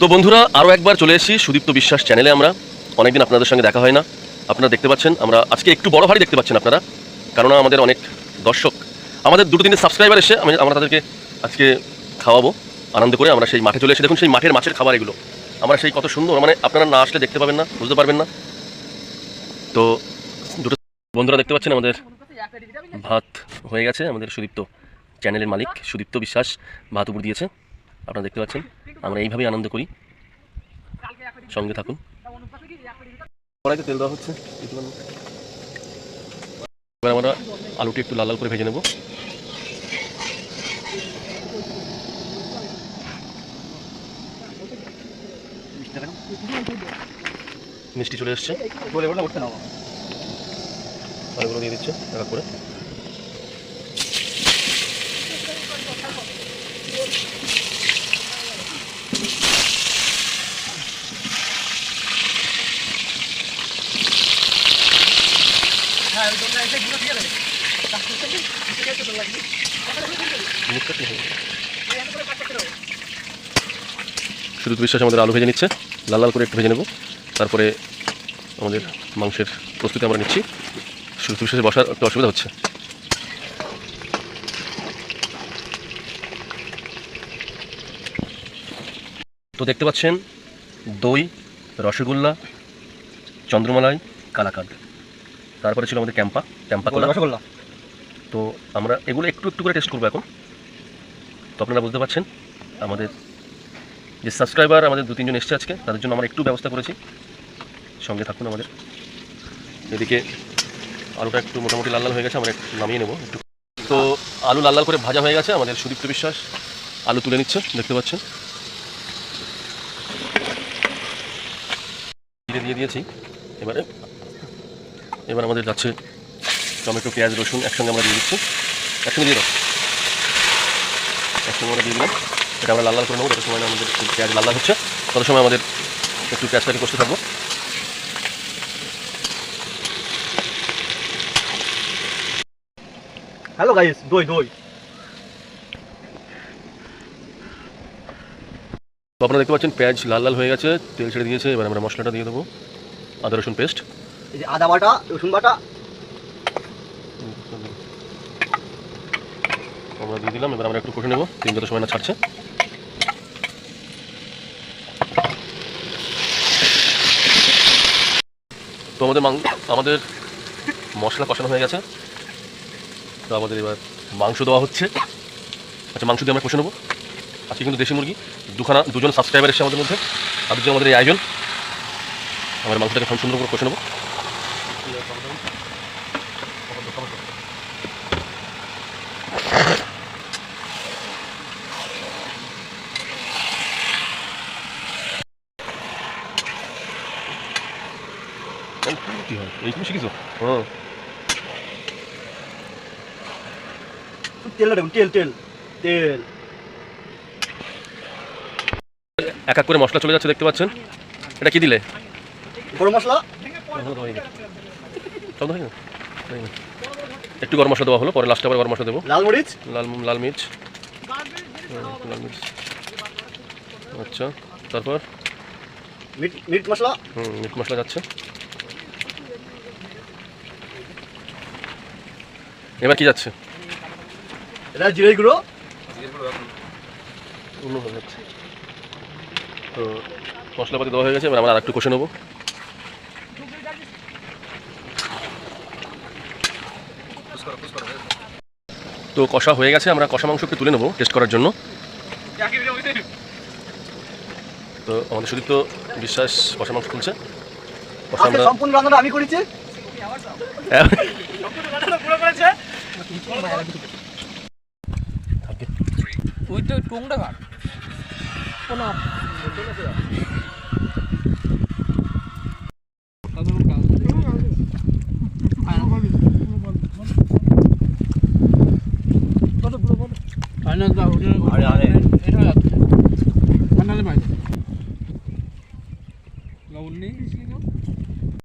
তো বন্ধুরা আরও একবার চলে এসেছি সুদীপ্ত বিশ্বাস চ্যানেলে। আমরা অনেকদিন আপনাদের সঙ্গে দেখা হয় না। আপনারা দেখতে পাচ্ছেন আমরা আজকে একটু বড় ভারী দেখতে পাচ্ছেন আপনারা, কারণ আমাদের অনেক দর্শক, আমাদের দুটো তিনটে সাবস্ক্রাইবার এসে আমরা তাদেরকে আজকে খাওয়াবো আনন্দ করে। আমরা সেই মাঠে চলে এসে দেখুন সেই মাঠের মাছের খাবার এগুলো, আমরা সেই কত সুন্দর, মানে আপনারা না আসলে দেখতে পাবেন না, বুঝতে পারবেন না। তো দুটো বন্ধুরা দেখতে পাচ্ছেন আমাদের ভাত হয়ে গেছে। আমাদের সুদীপ্ত চ্যানেলের মালিক সুদীপ্ত বিশ্বাস ভাত উপর দিয়েছে, আপনারা দেখতে পাচ্ছেন। আমরা এইভাবেই আনন্দ করি, সঙ্গে থাকুন। কড়াইতে তেল দেওয়া হচ্ছে, এবার আমরা আলুটি একটু লাল লাল করে ভেজে নেব। মিষ্টি চলে এসছে, আলুগুলো দিয়ে দিচ্ছে এক এক করে। সুদীপ্ত বিশ্বাস আমাদের আলু ভেজে নিচ্ছে, লাল লাল করে একটু ভেজে নেব। তারপরে আমাদের মাংসের প্রস্তুতি আমরা নিচ্ছি। সুদীপ্ত বিশ্বাসে বসার একটু অসুবিধা হচ্ছে। তো দেখতে পাচ্ছেন দই, রসগোল্লা, চন্দ্রমালাই, কালাকাঁদ, তারপরে ছিল আমাদের ক্যাম্পা কলা, রসগোল্লা। তো আমরা এগুলো একটু একটু করে টেস্ট করবো এখন। তো আপনারা বুঝতে পারছেন আমাদের যে সাবস্ক্রাইবার আমাদের দু তিনজন এসছে আজকে, তাদের জন্য আমরা একটু ব্যবস্থা করেছি, সঙ্গে থাকুন আমাদের। এদিকে আলুটা একটু মোটামুটি লাল লাল হয়ে গেছে, আমরা একটু নামিয়ে নেব একটু। তো আলু লাল লাল করে ভাজা হয়ে গেছে। আমাদের সুদীপ্ত বিশ্বাস আলু তুলে নিচ্ছে, দেখতে পাচ্ছেন। দিয়ে দিয়েছি। এবার আমাদের যাচ্ছে টমেটো, পেঁয়াজ, রসুন একসঙ্গে আমরা দিয়ে দিচ্ছি, একসঙ্গে দিয়ে দাও, একসঙ্গে আমরা দিয়ে দিলাম। এটা আমরা লাল লাল করে নেবো। যত সময় না আমাদের পেঁয়াজ লাল লাল হচ্ছে, তত সময় আমাদের একটু পেঁয়াজটাকে কষতে থাকবো। হ্যালো গাইস, দই দই। তো আপনারা দেখতে পাচ্ছেন পেঁয়াজ লাল লাল হয়ে গেছে, তেল ছেড়ে দিয়েছে। এবার আমরা মশলাটা দিয়ে দেবো, আদা রসুন পেস্ট, এই যে আদা বাটা, রসুন বাটা আমরা দিয়ে দিলাম। এবার আমরা একটু কষে নেবো, তিন যত সময় না ছাড়ছে। তো আমাদের মশলা কষানো হয়ে গেছে। তো আমাদের এবার মাংস দেওয়া হচ্ছে। আচ্ছা, মাংস দিয়ে আমরা কষে নেবো। আজকে কিন্তু দেশি মুরগি দুজন সাবস্ক্রাইবার এসেছে আমাদের মধ্যে, তাদের জন্য আমাদের এই আয়োজন। আমরা মাংসটাকে সুন্দর করে কষে নেবো। এই তুমি শিখেছো? হ্যাঁ, তেল দেখুন, তেল তেল তেল এক এক করে মশলা চলে যাচ্ছে, দেখতে পাচ্ছেন। এটা কি দিলে? গরম মশলা। একটু গরম মশলা দেওয়া হলো, পরে লাস্টে আবার গরম মশলা দেবো। লাল মরিচ, লাল মির্চ। আচ্ছা, তারপর মিট মশলা। মিট মশলা যাচ্ছে। এবার কি যাচ্ছে? এটা জিরে গুঁড়ো। তো মশলাপাতি দেওয়া হয়ে গেছে, এবার আমরা আর একটু কষে নেবো। তো কষা হয়ে গেছে, আমরা কষা মাংস একটু তুলে নেবো টেস্ট করার জন্য। তো আমাদের সুদীপ্ত বিশ্বাস কষা মাংস তুলছে। সম্পূর্ণ রান্নাটা আমি করেছি। আরে